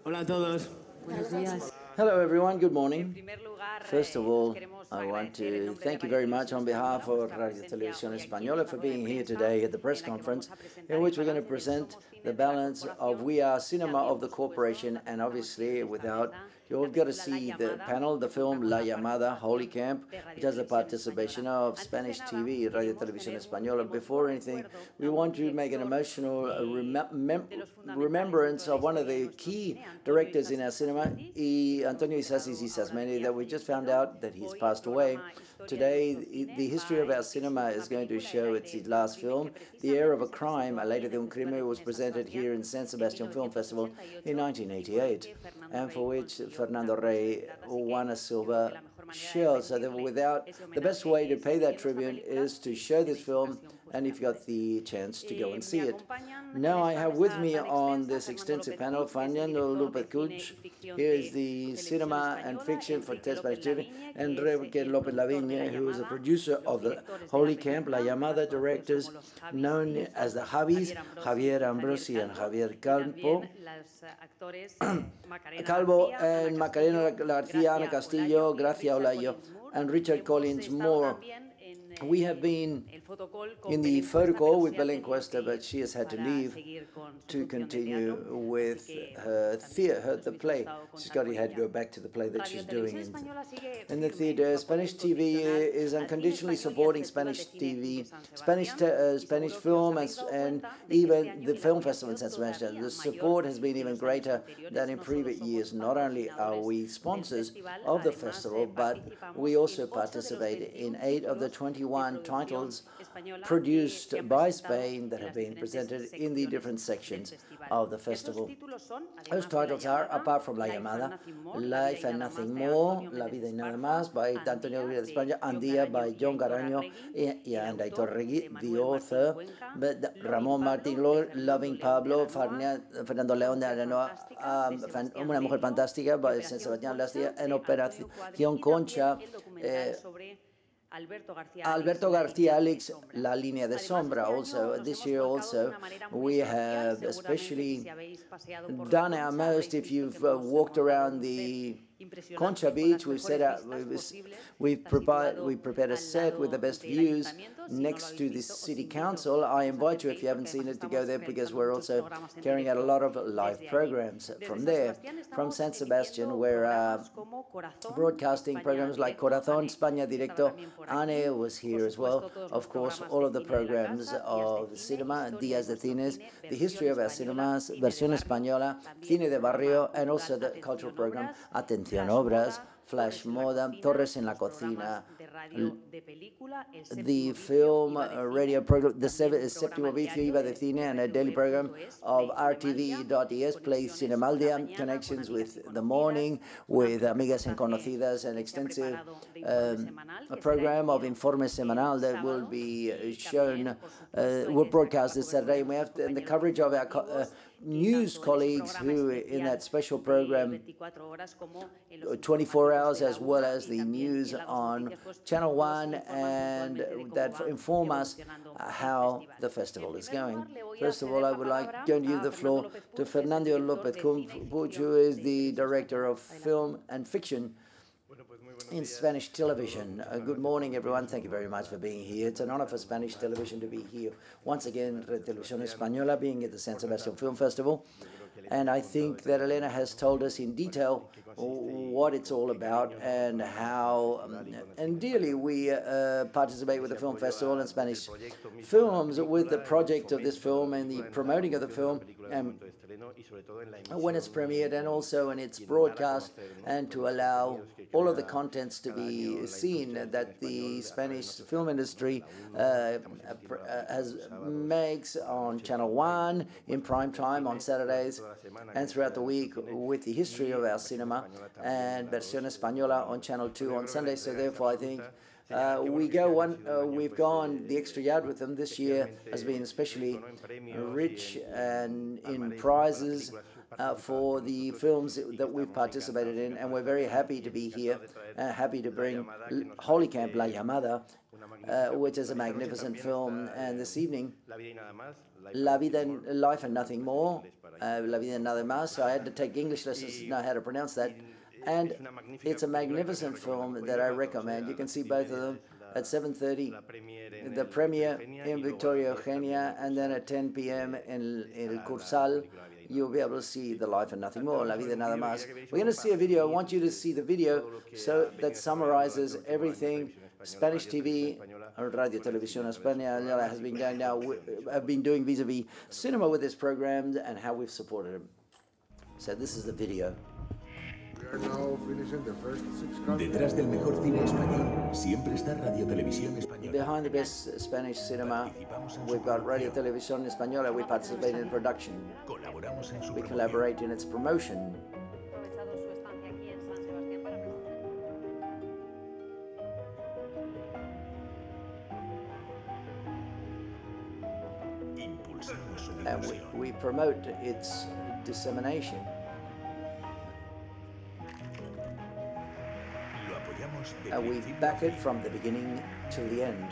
Hola a todos. Buenos días. Hello everyone, good morning. First of all, I want to thank you very much on behalf of Radio Televisión Española for being here today at the press conference in which we're going to present the balance of We Are Cinema of the Corporation, and obviously without, you've got to see the panel, the film La Llamada, Holy Camp, which has the participation of Spanish TV, Radio Televisión Española. Before anything, we want to make an emotional remembrance of one of the key directors in our cinema, Antonio Isasi Isasmeni, that we just found out that he's passed away. Today, the history of our cinema is going to show its last film, The Air of a Crime, A Ley de un Crimen, was presented here in San Sebastian Film Festival in 1988, and for which Fernando Rey won a silver shield. So that without, the best way to pay that tribute is to show this film, and if you got the chance to go and see it. Now I have with me on this extensive panel Fernando López Kuch. Here is the cinema and fiction for Spanish TV, and Enrique López Lavigne, who is the producer of the Holy Camp, La Llamada, directors known as the Javis, Javier Ambrosi and Javier Calvo, and Macarena García, Ana Castillo, Gracia Olayo, and Richard Collins Moore. We have been in the photo call with Belén Cuesta, but she has had to leave to continue with her theater, the play. She's had to go back to the play that she's doing in the theater. Spanish TV is unconditionally supporting Spanish TV, Spanish film, and even the film festival in San Sebastian. The support has been even greater than in previous years. Not only are we sponsors of the festival, but we also participate in 8 of the 21 titles produced by Spain that have been presented in the different sections of the festival. Those titles are, apart from La Llamada, Life and Nothing More, La Vida y Nada Más by Antonio Rivera de España, Andía by John Garaño and Aitor Regui, the author, but Ramón Martín, Loving Pablo, Fernando León de Aranoa, Una Mujer Fantástica by San Sebastián Lastia, and Operación Concha, Alberto García Alex, La Línea de Sombra. Also, this year also, we have especially done our most. If you've walked around the Concha Beach, we've prepared a set with the best views next to the city council. I invite you, if you haven't seen it, to go there, because we're also carrying out a lot of live programs from there. From San Sebastian, we're broadcasting programs like Corazón, España Directo. Anne was here as well. Of course, all of the programs of cinema, Días de Cines, the history of our cinemas, Versión Española, Cine de Barrio, and also the cultural program Atención Obras, Flash Moda, Torres en la Cocina, the film radio program, the Séptimo Vicio Iba de Cine, and a daily program of RTVE.es, Play Cinemaldia, connections with the morning, with Amigas and Conocidas, an extensive a program of Informe Semanal that will be shown, will broadcast this Saturday. And we have the coverage of our news colleagues who in that special program 24 hours, as well as the news on Channel 1, and that inform us how the festival is going. First of all, I would like to give the floor to Fernando López Kuch, who is the director of film and fiction in Spanish television. Good morning, everyone. Thank you very much for being here. It's an honor for Spanish television to be here once again, Red Televisión Española, being at the San Sebastian Film Festival. And I think that Elena has told us in detail what it's all about and how, and dearly we participate with the film festival and Spanish films with the project of this film and the promoting of the film, and when it's premiered and also in its broadcast, and to allow all of the contents to be seen that the Spanish film industry makes on Channel 1 in prime time on Saturdays and throughout the week, with the history of our cinema, and Versión Española on Channel 2 on Sunday. So therefore, I think we've gone the extra yard with them. This year has been especially rich and in prizes for the films that we've participated in, and we're very happy to be here, happy to bring Holy Camp La Llamada, which is a magnificent film. And this evening, Life and Nothing More, La Vida y Nada Más. So I had to take English lessons to know how to pronounce that. And it's a magnificent film that I recommend. You can see both of them at 7:30, the premiere in Victoria Eugenia, and then at 10 p.m. in El Cursal, you'll be able to see The Life and Nothing More, La Vida y Nada Más. We're going to see a video. I want you to see the video that summarizes everything. Spanish TV, Radio Televisión Española has been going now, have been doing vis-a-vis cinema with this program and how we've supported them. So this is the video. Detrás del mejor cine español siempre está Radio Televisión Española. Behind the best Spanish cinema, we've got Radio Televisión Española. We participate in production. We collaborate in its promotion. And we promote its dissemination. And we back it from the beginning till the end.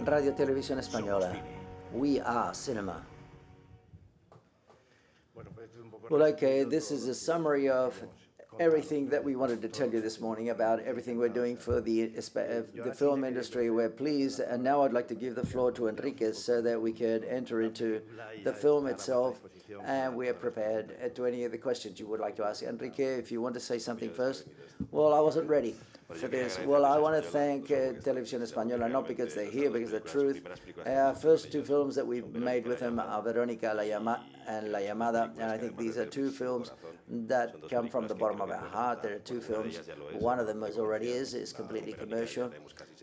Radio Televisión Española. We are cinema. Well, okay, this is a summary of everything that we wanted to tell you this morning about everything we're doing for the film industry. We're pleased, and now I'd like to give the floor to Enrique so that we could enter into the film itself, and we are prepared to any of the questions you would like to ask. Enrique, if you want to say something first. Well, I wasn't ready for this. Well, I want to thank Televisión Española, not because they're here, because of the truth. Our first two films that we made with them are Verónica and La Llamada, and I think these are two films that come from the bottom of our heart. There are two films. One of them is completely commercial.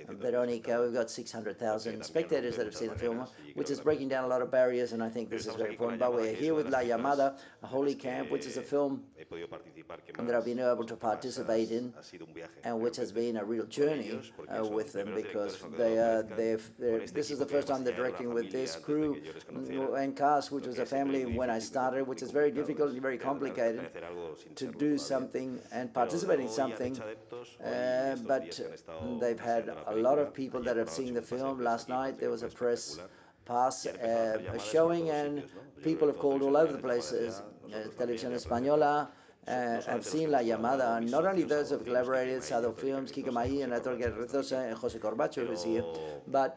Verónica, we've got 600,000 spectators that have seen the film, which is breaking down a lot of barriers, and I think this is very important. But we're here with La Llamada, a holy camp, which is a film that I've been able to participate in, and which has been a real journey with them, because this is the first time they're directing with this crew and cast, which was a family when I started, which is very difficult and very complicated to do something and participate in something, but they've had a lot of people that have seen the film. Last night there was a press pass showing, and people have called all over the places. Televisión Española have seen La Llamada, and not only those who have collaborated, Sado Films, Kiko Maí, and Atorga Rezosa, and José Corbacho, who's here, but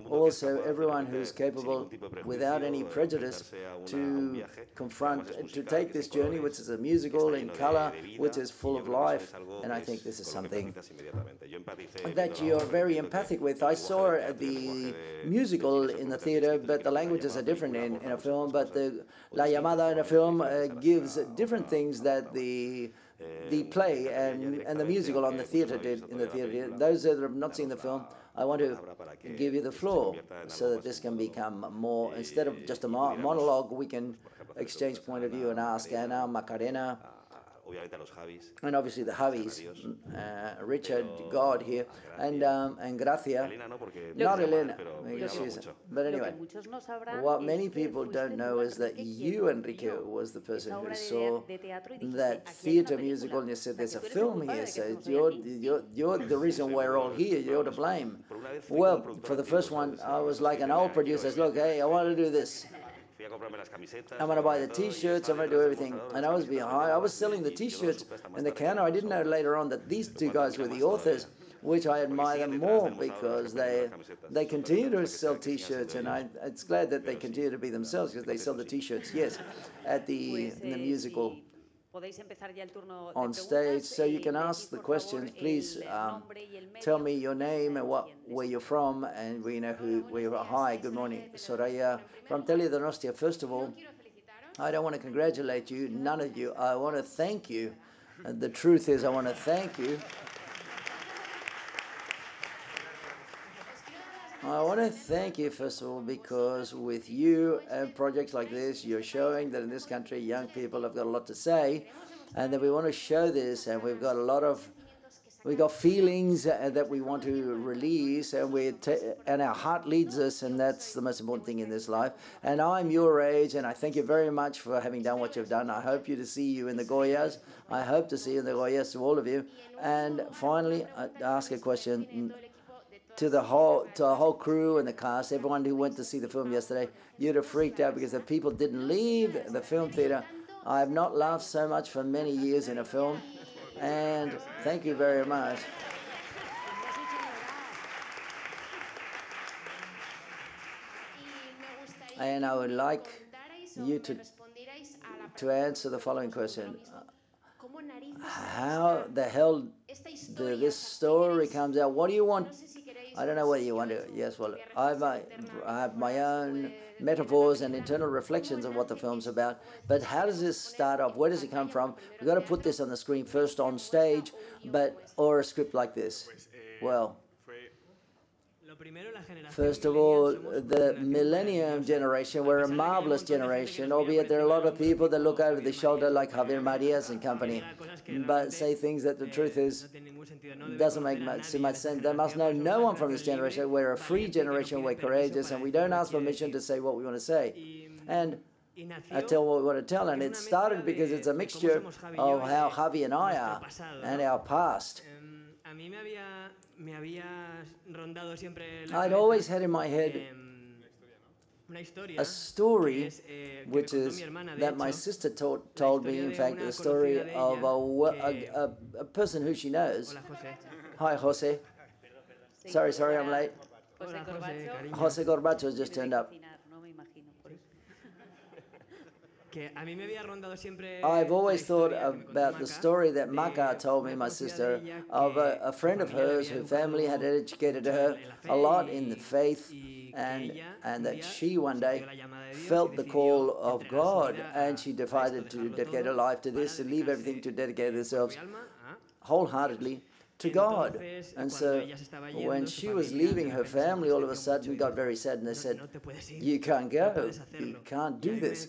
also everyone who's capable, without any prejudice, to confront, to take this journey, which is a musical in color, which is full of life, and I think this is something that you're very empathic with. I saw the musical in the theater, but the languages are different in a film, but the La Llamada in a film gives different things that the play and the musical on the theater did in the theater. Those that have not seen the film, I want to give you the floor so that this can become more, instead of just a monologue, we can exchange point of view and ask Anna, Macarena, and obviously the Javis, Richard, God here, and Gracia, not Elena, but anyway, what many people don't know is that you, Enrique, was the person who saw that theater musical, and you said there's a film here, so you're the reason we're all here, you're to blame. Well, for the first one, I was like an old producer, look, hey, I want to do this. I'm going to buy the T-shirts, I'm going to do everything. And I was behind, I was selling the T-shirts in the counter. I didn't know later on that these two guys were the authors, which I admire them more because they continue to sell T-shirts, and it's glad that they continue to be themselves because they sell the T-shirts, yes, in the musical on stage. So you can ask the questions. Please tell me your name and where you're from, and we know where you are. Hi, good morning, Soraya from Teledonostia. First of all, I don't want to congratulate you, none of you. I want to thank you. And the truth is, I want to thank you. I want to thank you, first of all, because with you and projects like this, you're showing that in this country, young people have got a lot to say, and that we want to show this, and we've got a lot of we got feelings that we want to release, and our heart leads us, and that's the most important thing in this life. And I'm your age, and I thank you very much for having done what you've done. I hope to see you in the Goyas. I hope to see you in the Goyas, to all of you. And finally, I ask a question to the whole crew and the cast, everyone who went to see the film yesterday. You'd have freaked out because the people didn't leave the film theater. I have not laughed so much for many years in a film. And thank you very much. And I would like you to answer the following question. How the hell this story comes out? What do you want? I don't know what you want to. Yes, well, I have my own metaphors and internal reflections of what the film's about. But how does this start off? Where does it come from? We've got to put this on the screen first on stage, or a script like this. Well, first of all, the millennium generation were a marvelous generation, albeit there are a lot of people that look over the shoulder like Javier Marias and company, but say things that the truth is doesn't make much sense. They must know no one from this generation. We're a free generation, we're courageous, and we don't ask permission to say what we want to say. And I tell what we want to tell, and it started because it's a mixture of how Javi and I are and our past. I'd always had in my head a story, which is that my sister told me, in fact, the story of a person who she knows. Hi, Jose. Sorry, I'm late. Jose Corbacho has just turned up. I've always thought about the story that Maca told me, my sister, of a friend of hers whose family had educated her a lot in the faith, and that she one day felt the call of God, and she decided to dedicate her life to this and leave everything to dedicate themselves wholeheartedly to God. And so when she was leaving her family, all of a sudden got very sad, and they said, "You can't go, you can't do this."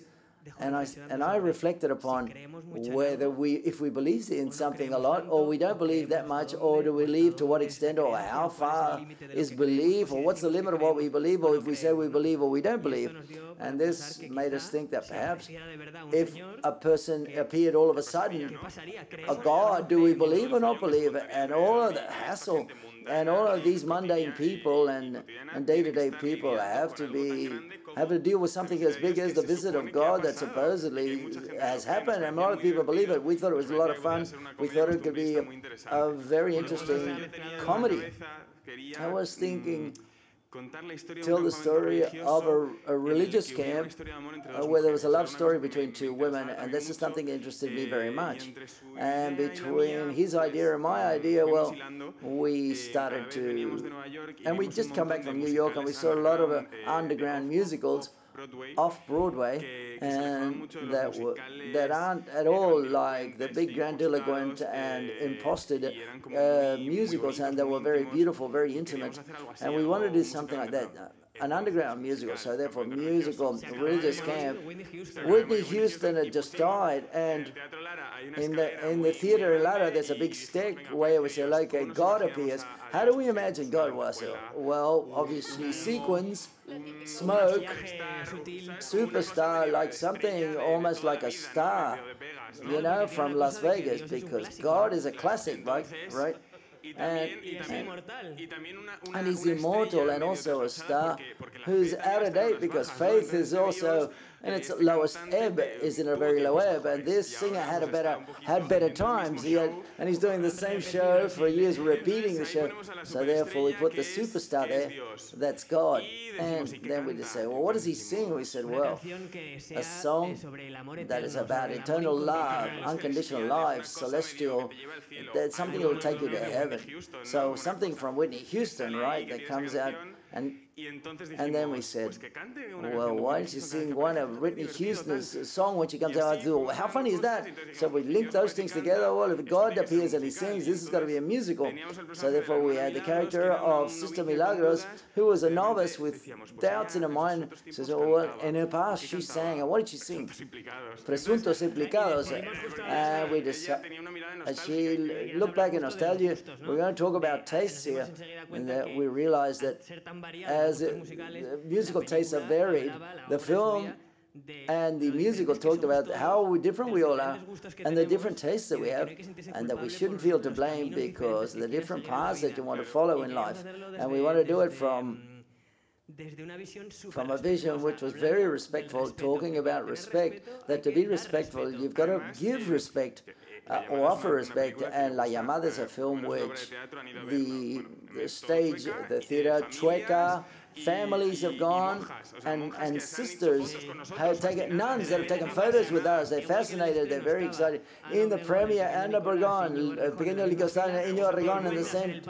And I reflected upon whether if we believe in something a lot, or we don't believe that much, or do we believe to what extent, or how far is belief, or what's the limit of what we believe, or if we say we believe or we don't believe. And this made us think that perhaps if a person appeared all of a sudden, a God, do we believe or not believe? And all of the hassle and all of these mundane people and day-to-day people have to deal with something as big as the visit of God that supposedly has happened, and a lot of people believe it. We thought it was a lot of fun. We thought it could be a very interesting comedy. I was thinking, tell the story of a religious camp where there was a love story between two women, and this is something that interested me very much. And between his idea and my idea, well, we started to, and we just come back from New York, and we saw a lot of underground musicals off-Broadway, and that aren't at all like the big grandiloquent and imposted musicals, and they were very beautiful, very intimate, and we wanted to do something like that, an underground musical. So therefore, musical religious camp. Whitney Houston had just died, and in the theater in Lara, there's a big stick where we say, like, God appears. How do we imagine God was? Well, obviously sequins, smoke, superstar, like something almost like a star, you know, from Las Vegas, because God is a classic, right? And he's immortal, and also a star who's out of date, because faith is also in its lowest ebb, is in a very low ebb, and this singer had better times. And he's doing the same show for years, repeating the show. So therefore we put the superstar there, that's God. And then we just say, well, what does he sing? We said, well, a song that is about eternal love, unconditional life, celestial, that's something that will take you to heaven. So something from Whitney Houston, right, that comes out, and And then we said, well, why don't you sing one of Whitney Houston's song when she comes out? I thought, well, how funny is that? So we linked those things together. Well, if God appears and he sings, this has got to be a musical. So therefore we had the character of Sister Milagros, who was a novice with doubts in her mind. Says, oh, well, in her past she sang. And what did she sing? Presuntos implicados. And we decided, and she looked back in nostalgia. We're going to talk about tastes here. And that we realized that as musical tastes are varied, the film and the musical talked about how different we all are and the different tastes that we have, and that we shouldn't feel to blame because the different paths that you want to follow in life. And we want to do it from a vision which was very respectful, talking about respect, that to be respectful, you've got to give respect. Or offer respect, and La Llamada is a film which the stage, the theatre, Chueca, families have gone, and sisters have taken, nuns that have taken photos with us. They're fascinated, they're very excited. In the premiere, Ana Obregón, Pequeño Licostan, Iñigo Arrigón, in the same,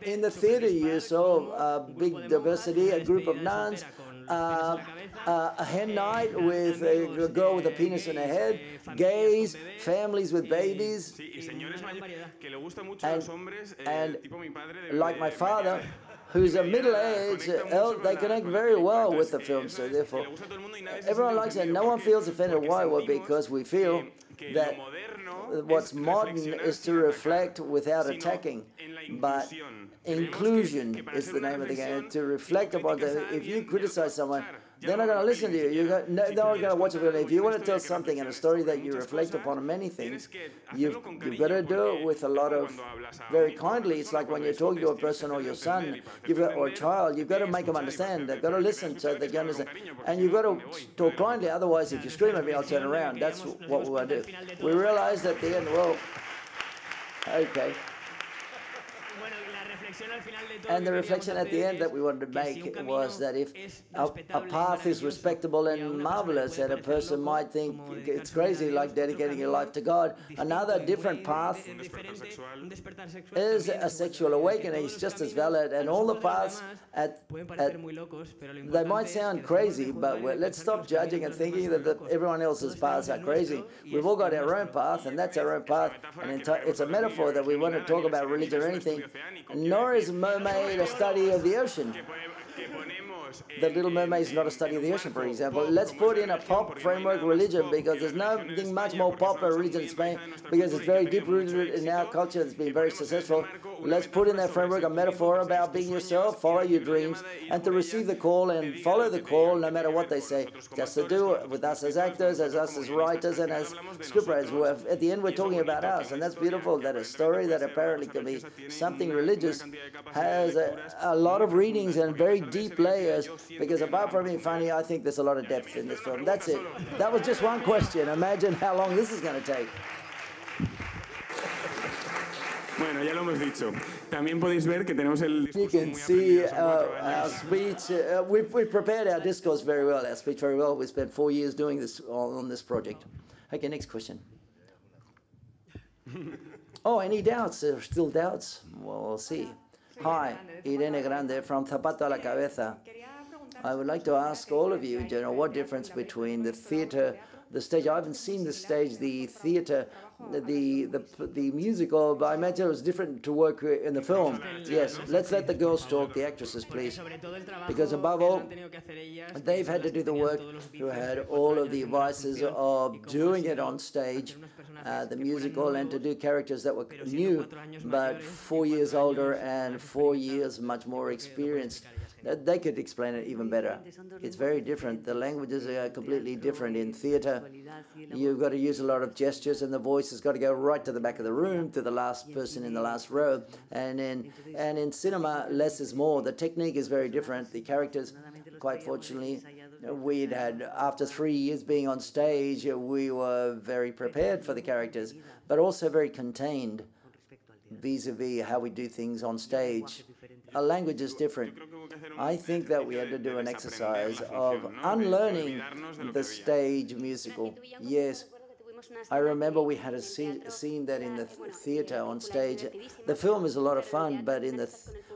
in the theatre you saw a big diversity, a group of nuns, a hen night with a girl with a penis in her head, gays, families with babies, and like my father, who's a middle-aged, they connect very well with the film, so therefore everyone likes it. No one feels offended. Why? Well, because we feel that what's modern is to reflect without attacking, but inclusion is the name of the game, to reflect upon the, if you criticize someone, they're not going to listen to you. They're not going to watch it. If you want to tell something in a story that you reflect upon many things, you've got to do it with a lot of, very kindly. It's like when you're talking to a person or your son or a child, you've got to make them understand. They've got to listen so they can understand. And you've got to talk kindly. Otherwise, if you scream at me, I'll turn around. That's what we want to do. We realized at the end, well, okay. And the reflection at the end that we wanted to make was that if a path is respectable and marvelous, and a person might think it's crazy, like dedicating your life to God, another different path is a sexual awakening. It's just as valid, and all the paths they might sound crazy, but let's stop judging and thinking that everyone else's paths are crazy. We've all got our own path, and that's our own path, and it's a metaphor that we want to talk about religion or anything. Nor is Mermaid a study of the ocean. The Little Mermaid is not a study of the ocean, for example. Let's put in a pop framework religion, because there's nothing much more popular religion in Spain, because it's very deep-rooted in our culture. It's been very successful. Let's put in that framework a metaphor about being yourself, follow your dreams, and to receive the call and follow the call no matter what they say. Just to do it with us as actors, as us as writers, and as scriptwriters. At the end, we're talking about us, and that's beautiful, that a story that apparently can be something religious has a lot of readings and very deep layers, because apart from being funny, I think there's a lot of depth in this film. That's it. That was just one question. Imagine how long this is going to take. Bueno, ya lo hemos dicho. También podéis ver que tenemos el You can see our speech. We prepared our discourse very well, our speech very well. We spent 4 years doing this on this project. Okay, next question. Oh, any doubts? There are still doubts? Well, we'll see. Hi, Irene Grande from Zapato a la Cabeza. I would like to ask all of you, do you know what difference between the theatre, the stage? I haven't seen the stage, the theatre, the musical, but I imagine it was different to work in the film. Yes, let's let the girls talk, the actresses, please. Because above all, they've had to do the work, who had all of the advices of doing it on stage, the musical, and to do characters that were new, but 4 years older and 4 years much more experienced. They could explain it even better. It's very different. The languages are completely different. In theatre, you've got to use a lot of gestures, and the voice has got to go right to the back of the room, to the last person in the last row. And in cinema, less is more. The technique is very different. The characters, quite fortunately, we'd had, after 3 years being on stage, we were very prepared for the characters, but also very contained vis-a-vis how we do things on stage. Our language is different. I think that we had to do an exercise of unlearning the stage musical. Yes, I remember we had a scene that in the theater on stage. The film is a lot of fun, but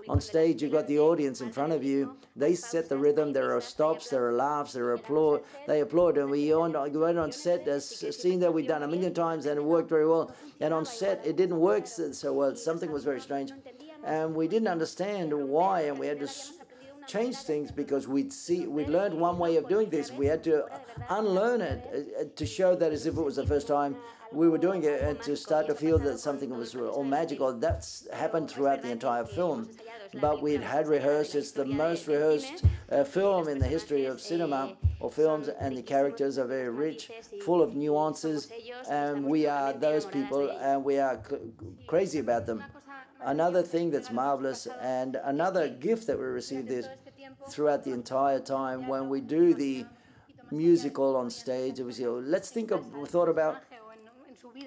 on stage you've got the audience in front of you. They set the rhythm. There are stops, there are laughs, there are applause. They applaud, and we went on set. A scene that we'd done 1,000,000 times, and it worked very well. And on set it didn't work so well. Something was very strange, and we didn't understand why, and we had to change things because we'd learned one way of doing this. We had to unlearn it to show that as if it was the first time we were doing it, and to start to feel that something was all magical. That's happened throughout the entire film. But we had rehearsed. It's the most rehearsed film in the history of cinema or films, and the characters are very rich, full of nuances, and we are those people, and we are crazy about them. Another thing that's marvelous, and another gift that we received is throughout the entire time when we do the musical on stage, we say, thought about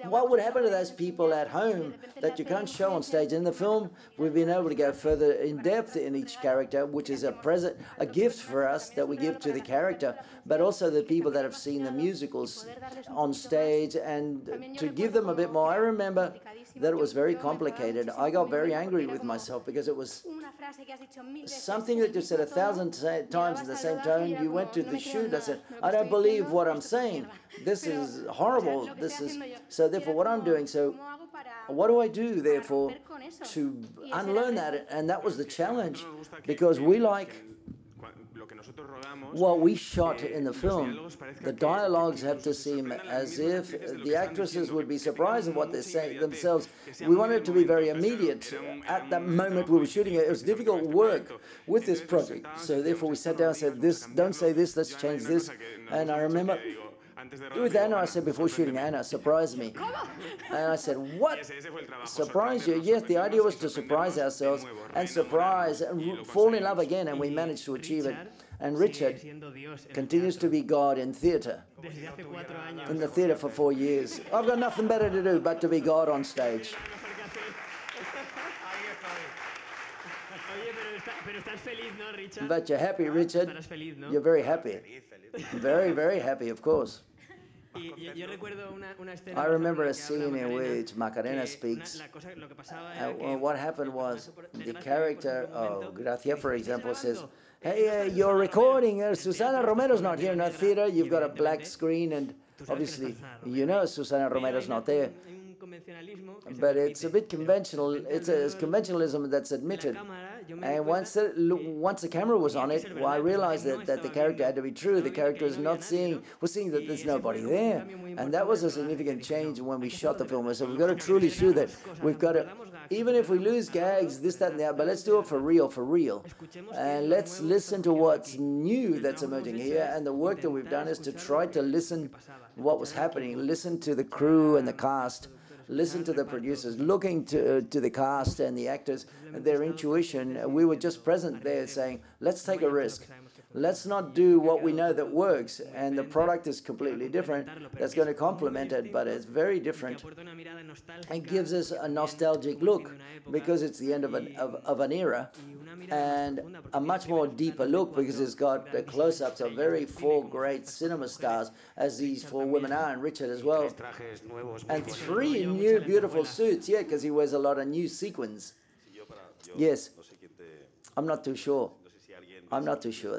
what would happen to those people at home that you can't show on stage. In the film, we've been able to go further in depth in each character, which is a gift for us that we give to the character, but also the people that have seen the musicals on stage, and to give them a bit more. I remember that it was very complicated. I got very angry with myself because it was something that you said 1,000 times in the same tone. You went to the shoot. I said, I don't believe what I'm saying. This is horrible. So therefore what I'm doing. So what do I do therefore to unlearn that? And that was the challenge, because we like what we shot in the film. The dialogues have to seem as if the actresses would be surprised at what they're saying themselves. We wanted it to be very immediate. At that moment we were shooting it, it was difficult work with this project. So therefore we sat down and said, "This, don't say this, let's change this." And I remember with Anna, I said before shooting, "Anna, surprise me." And I said, "What? Surprise you?" Yes, the idea was to surprise ourselves and fall in love again, and we managed to achieve it. And Richard continues to be God in theatre, in the theatre for 4 years. I've got nothing better to do but to be God on stage. But you're happy, Richard. You're very happy. Very, very happy, of course. I remember a scene in which Macarena speaks. What happened was the character of Gracia, for example, says, "Hey, you're recording. Susana Romero's not here in our theater. You've got a black screen, and obviously, you know Susana Romero's not there." But it's a bit conventional. It's a conventionalism that's admitted. And once the camera was on it, well, I realized that the character had to be true. The character is not was seeing that there's nobody there. And that was a significant change when we shot the film. So we've got to truly shoot that. We've got to, even if we lose gags, this, that, and that, but let's do it for real. And let's listen to what's new that's emerging here. And the work that we've done is to try to listen what was happening, listen to the crew and the cast, listen to the producers, looking to the cast and the actors, their intuition. We were just present there saying, let's take a risk. Let's not do what we know that works, and the product is completely different. That's going to complement it, but it's very different. It gives us a nostalgic look because it's the end of an era, and a much more deeper look because it's got close-ups of four great cinema stars, as these 4 women are, and Richard as well. And 3 new beautiful suits, yeah, because he wears a lot of new sequins. Yes, I'm not too sure.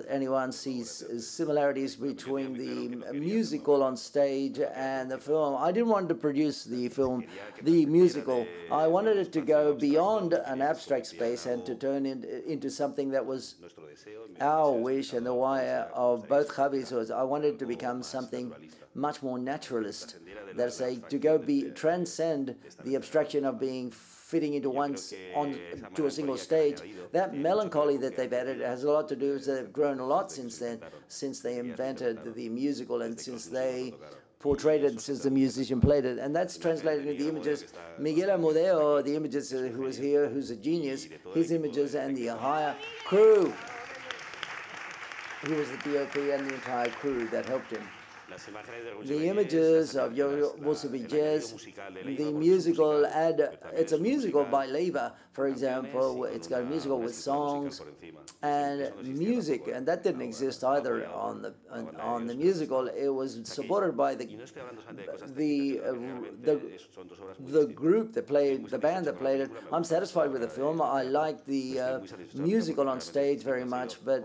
Anyone sees similarities between the musical on stage and the film. I didn't want to produce the musical. I wanted it to go beyond an abstract space and to turn into something that was our wish, and the wire of both Javi's was I wanted it to become something much more naturalist. That's to transcend the abstraction of being fitting into to a single stage. That melancholy that they've added has a lot to do with they've grown a lot since then, since they invented the musical and since they portrayed it, since the musician played it. And that's translated into the images. Miguel Amodeo, the images, who was here, who's a genius, his images and the entire crew. He was the DOP and the entire crew that helped him. The images of Yo Voy Jazz, the musical it's a musical by Leva, for example. It's got a musical with songs and music, and that didn't exist either on the musical. It was supported by the group that played, the band that played it. I'm satisfied with the film. I like the musical on stage very much, but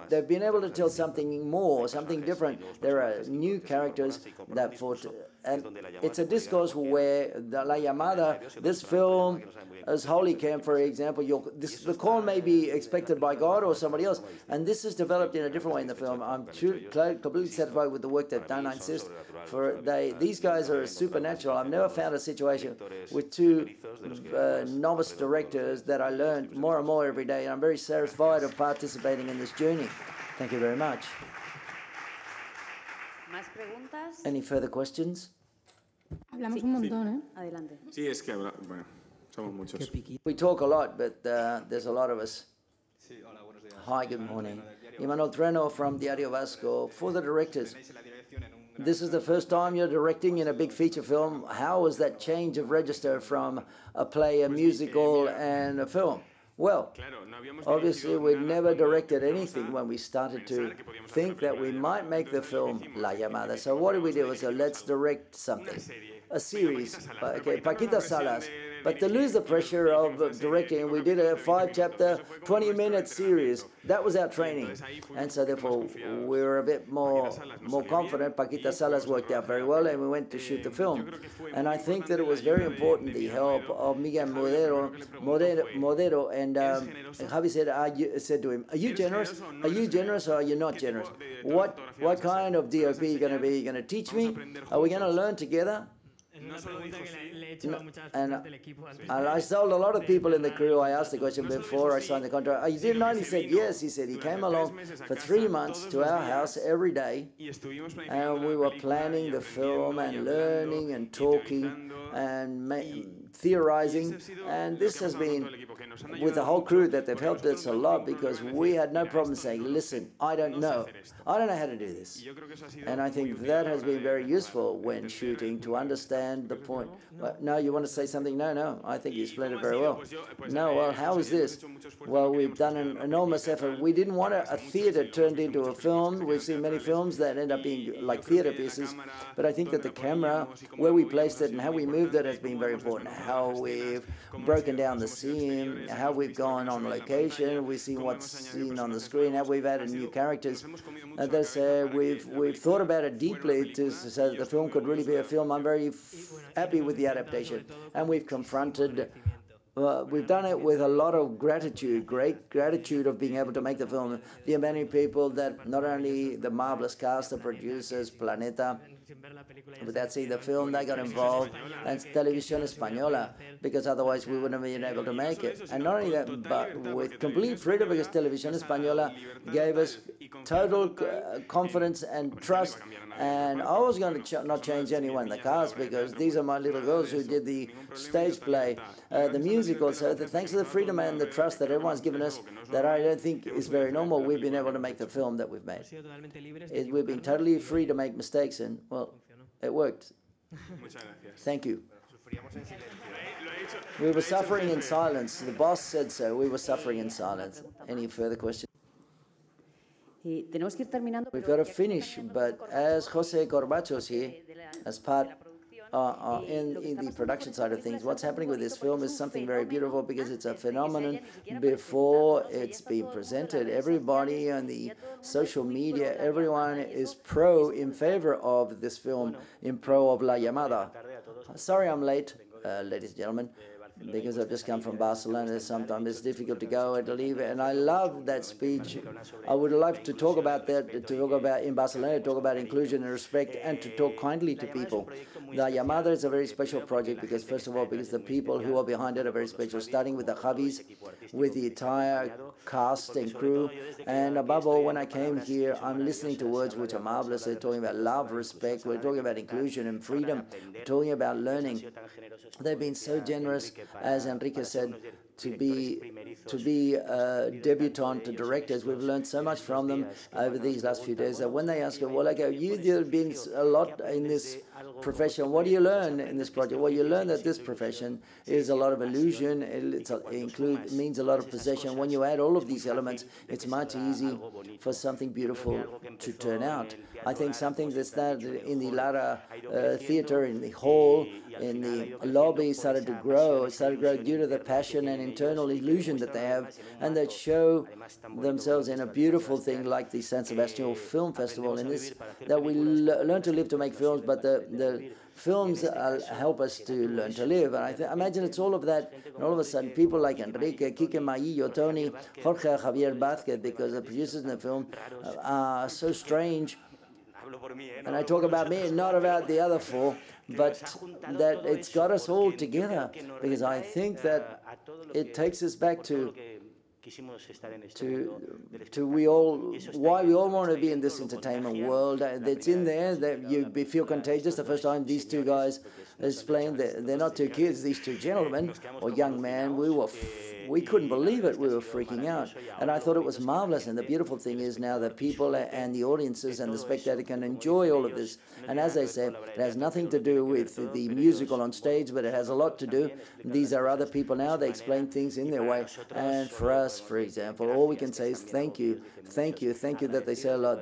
they've been able to tell something more, something different. There are new characters that and it's a discourse where La Llamada, this film, as Holy Camp, for example, the call may be expected by God or somebody else, and this is developed in a different way in the film. I'm completely satisfied with the work they've done. I insist, these guys are supernatural. I've never found a situation with two novice directors that I learned more and more every day, and I'm very satisfied of participating in this journey. Thank you very much. Any further questions? Hablamos un montón, ¿eh? Adelante. Sí, es que bueno, somos muchos. We talk a lot, but there's a lot of us. Hi, good morning. Imanol Treno from Diario Vasco. For the directors, this is the first time you're directing in a big feature film. How was that change of register from a play, a musical, and a film? Well, obviously we'd never directed anything when we started to think that we might make the film La Llamada. So what did we do? So let's direct something, a series, okay, Paquita Salas. But to lose the pressure of directing, we did a 5-chapter, 20-minute series. That was our training. And so therefore, we were a bit more confident. Paquita Salas worked out very well, and we went to shoot the film. And I think that it was very important, the help of Miguel Modero, and Javi said to him, are you generous? Are you generous or are you not generous? What kind of DOP are you going to be? Are you going to teach me? Are we going to learn together? And I told a lot of people in the crew, I asked the question before I signed the contract, oh, you didn't know? And he said, yes. He said he came along for 3 months to our house every day, and we were planning the film and learning and talking and theorizing. And this has been with the whole crew that they've helped us a lot, because we had no problem saying, listen, I don't know how to do this. And I think that has been very useful when shooting, to understand the point. Well, no, you want to say something? No, I think you explained it very well. No, well, how is this? Well, we've done an enormous effort. We didn't want a theater turned into a film. We've seen many films that end up being like theater pieces, but I think that the camera, where we placed it and how we moved it has been very important. How we've broken down the scene, how we've gone on location, we've seen what's seen on the screen, how we've added new characters. We've thought about it deeply so that the film could really be a film. I'm very happy with the adaptation, and we've confronted. We've done it with a lot of gratitude, great gratitude of being able to make the film. The many people that, not only the marvelous cast, the producers, Planeta, without seeing the film, they got involved, and Televisión Española, because otherwise we wouldn't have been able to make it. And not only that, but with complete freedom, because Televisión Española gave us total confidence and trust. And I was going to not change anyone in the cast, because these are my little girls who did the stage play, the musical. So thanks to the freedom and the trust that everyone's given us, that I don't think is very normal, we've been able to make the film that we've made. We've been totally free to make mistakes, and, well, it worked. Thank you. We were suffering in silence. The boss said so. We were suffering in silence. Any further questions? We've got to finish, but as Jose Corbacho's here, as part in the production side of things, what's happening with this film is something very beautiful, because it's a phenomenon before it's been presented. Everybody on the social media, everyone is in favor of this film, in pro of La Llamada. Sorry I'm late, ladies and gentlemen, because I've just come from Barcelona. Sometimes it's difficult to go and to leave, and I love that speech. I would like to talk about that, to talk about in Barcelona, talk about inclusion and respect, and to talk kindly to people. La Llamada is a very special project, because first of all, because the people who are behind it are very special, starting with the Javis, with the entire cast and crew, and above all, when I came here, I'm listening to words which are marvelous. They're talking about love, respect, we're talking about inclusion and freedom, we're talking about learning. They've been so generous, as Enrique said, to be to be debutante directors. We've learned so much from them over these last few days that when they ask you, well, okay, you've been a lot in this profession. What do you learn in this project? Well, you learn that this profession is a lot of illusion. It means a lot of possession. When you add all of these elements, it's much easier for something beautiful to turn out. I think something that's that in the Lara theater, in the hall, in the lobby started to grow due to the passion and internal illusion that they have, and that show themselves in a beautiful thing like the San Sebastian Film Festival. In this, that we learn to live to make films, but the films help us to learn to live. And I imagine it's all of that, and all of a sudden people like Enrique, Quique Maillo, Tony, Jorge Javier Vázquez, because the producers in the film are so strange. And I talk about me and not about the other four, but that it's got us all together, because I think that it takes us back to why we all want to be in this entertainment world. It's in there that you feel contagious. The first time these two guys explained that they're not two kids, these two gentlemen or young men, we couldn't believe it. We were freaking out. And I thought it was marvelous. And the beautiful thing is now that people and the audiences and the spectator can enjoy all of this. And as I said, it has nothing to do with the musical on stage, but it has a lot to do. These are other people now. They explain things in their way. And for us, for example, all we can say is thank you. Thank you. Thank you that they say a lot.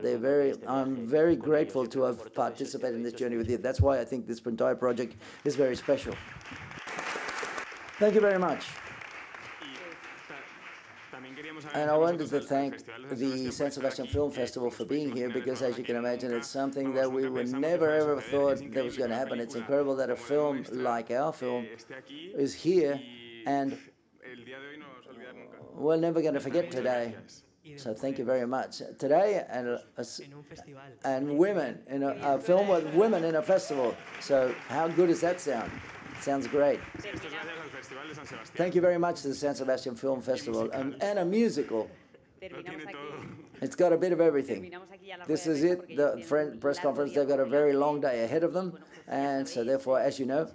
I'm very grateful to have participated in this journey with you. That's why I think this entire project is very special. Thank you very much. And I wanted to thank the San Sebastian Film Festival for being here, because as you can imagine, it's something that we would never ever thought that was going to happen. It's incredible that a film like our film is here, and we're never going to forget today. So thank you very much. Today, and women, in a film with women in a festival. So how good does that sound? Sounds great. Thank you very much to the San Sebastian Film Festival, and a musical. It's got a bit of everything. This is it, the press conference. They've got a very long day ahead of them, and so therefore, as you know,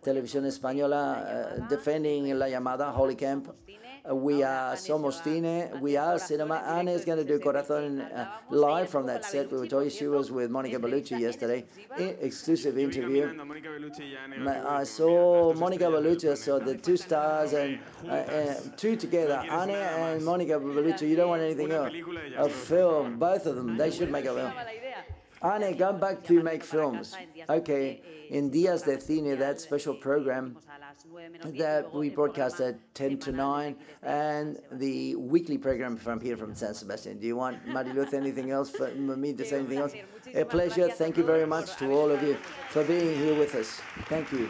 Televisión Española defending La Llamada, Holy Camp. We are Somos Cine, we are cinema. Anne is going to do Corazón live from that set. We were told she was with Monica Bellucci yesterday. Exclusive interview. I saw Monica Bellucci, I saw the two stars and two together, Anne and Monica Bellucci. You don't want anything else. A film, both of them. They should make a film. Anne, go back to make films. Okay, in Días de Cine, that special program that we broadcast at 10 to 9, and the weekly program from here from San Sebastian. Do you want, Mariluz, anything else, for me to say anything else? A pleasure. Thank you very much to all of you for being here with us. Thank you.